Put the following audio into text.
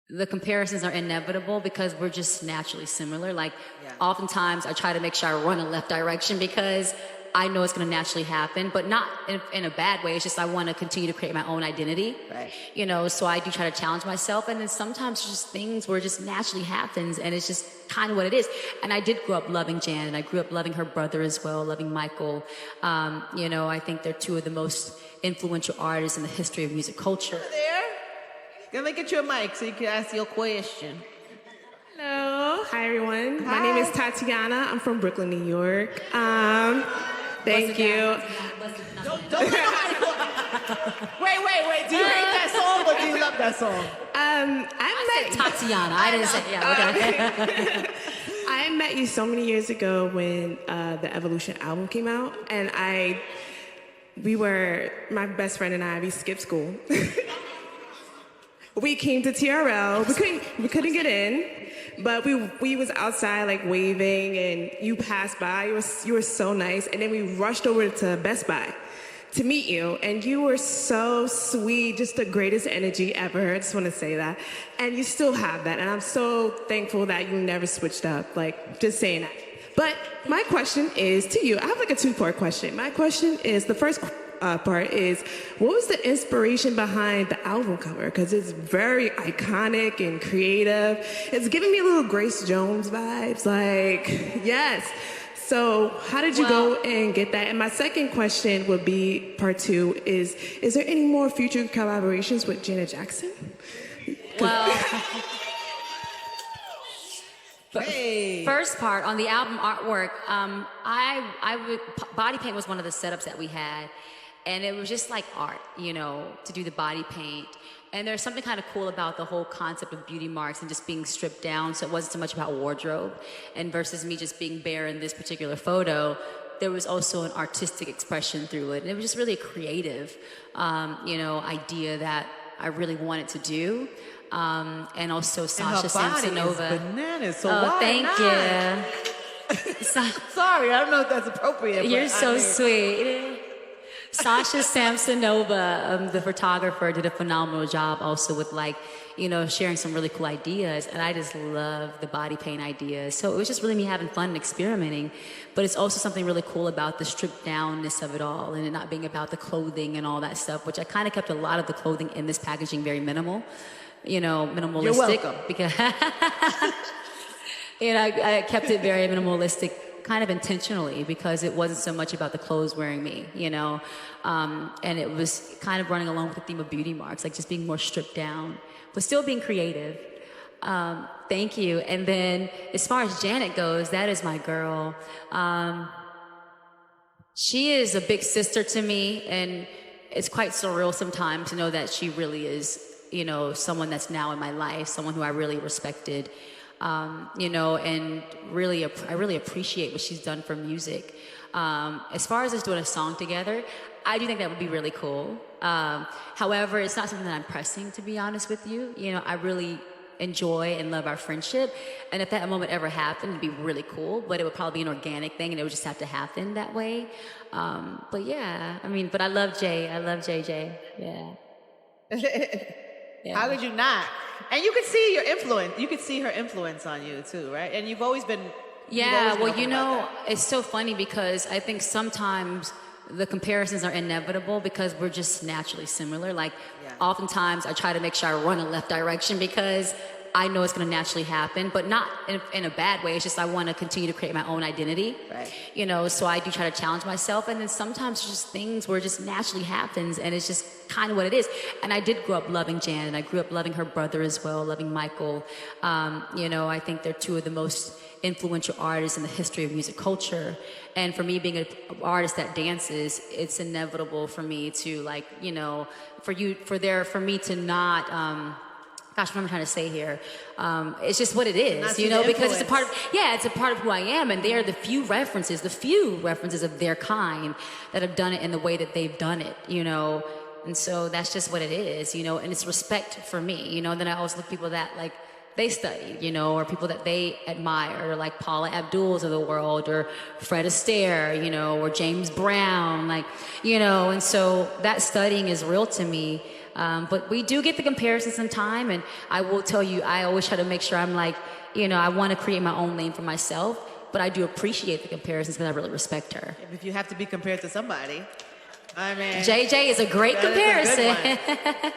the comparisons are inevitable because we're just naturally similar. Like, oftentimes I try to make sure I run a left direction because I know it's going to naturally happen, but not in a bad way. It's just I want to continue to create my own identity. Right. So I do try to challenge myself. And then sometimes just things where it just naturally happens and it's just kind of what it is. And I did grow up loving Jan, and I grew up loving her brother as well, loving Michael. I think they're two of the most influential artists in the history of music culture. There? Let me get you a mic so you can ask your question. Hello. Hi, everyone. My name is Tatiana. I'm from Brooklyn, New York. Thank you. Don't Wait. Do you hate that song or do you love that song? I said Tatiana. I didn't say, okay. I met you so many years ago when the Evolution album came out, and my best friend and I, we skipped school. We came to TRL. We couldn't get in, but we was outside like waving, and you passed by. You were so nice, and then we rushed over to Best Buy to meet you, and you were so sweet, just the greatest energy ever. I just want to say that, and you still have that, and I'm so thankful that you never switched up. Like, just saying that. But my question is to you. I have like a two-part question. My question is, the first part is, what was the inspiration behind the album cover? Because it's very iconic and creative. It's giving me a little Grace Jones vibes. Like, yes. So how did you go and get that? And my second question would be, part two, is there any more future collaborations with Janet Jackson? Well, Hey. first part on the album artwork, body paint was one of the setups that we had. And it was just like art, to do the body paint. And there's something kind of cool about the whole concept of beauty marks and just being stripped down. So it wasn't so much about wardrobe. And versus me just being bare in this particular photo, there was also an artistic expression through it. And it was just really a creative, idea that I really wanted to do. And also Sasha Samsonova. Is bananas, so oh, why thank not? you. Sorry, I don't know if that's appropriate. You're so sweet. Sasha Samsonova, the photographer, did a phenomenal job also with sharing some really cool ideas. And I just love the body paint ideas. So it was just really me having fun and experimenting. But it's also something really cool about the stripped downness of it all and it not being about the clothing and all that stuff, which I kind of kept a lot of the clothing in this packaging very minimal, minimalistic. You're welcome. Because, I kept it very minimalistic, kind of intentionally, because it wasn't so much about the clothes wearing me, and it was kind of running along with the theme of beauty marks, like just being more stripped down, but still being creative. Thank you. And then as far as Janet goes, that is my girl. She is a big sister to me, and it's quite surreal sometimes to know that she really is, someone that's now in my life, someone who I really respected. And really, I really appreciate what she's done for music. As far as us doing a song together, I do think that would be really cool. However, it's not something that I'm pressing, to be honest with you. I really enjoy and love our friendship. And if that moment ever happened, it'd be really cool, but it would probably be an organic thing and it would just have to happen that way. But yeah, but I love Jay. I love JJ. Yeah. Yeah. How could you not? And you could see your influence. You could see her influence on you too, right? And you've always been. Yeah, well, it's so funny because I think sometimes the comparisons are inevitable because we're just naturally similar. Like, oftentimes I try to make sure I run a left direction because I know it's going to naturally happen, but not in a bad way. It's just I want to continue to create my own identity. Right. So I do try to challenge myself. And then sometimes just things where it just naturally happens and it's just kind of what it is. And I did grow up loving Jan, and I grew up loving her brother as well, loving Michael. I think they're two of the most influential artists in the history of music culture. And for me being an artist that dances, it's inevitable for me to for me to not, gosh, what am I trying to say here? It's just what it is, because it's a part of who I am, and they are the few references of their kind that have done it in the way that they've done it, and so that's just what it is, and it's respect for me, and then I always look at people that they studied, or people that they admire, like Paula Abdul's of the world, or Fred Astaire, or James Brown, and so that studying is real to me. But we do get the comparisons in time, and I will tell you, I always try to make sure I'm like, you know, I want to create my own lane for myself, but I do appreciate the comparisons because I really respect her. If you have to be compared to somebody, I mean, JJ is a great that is a good comparison. one.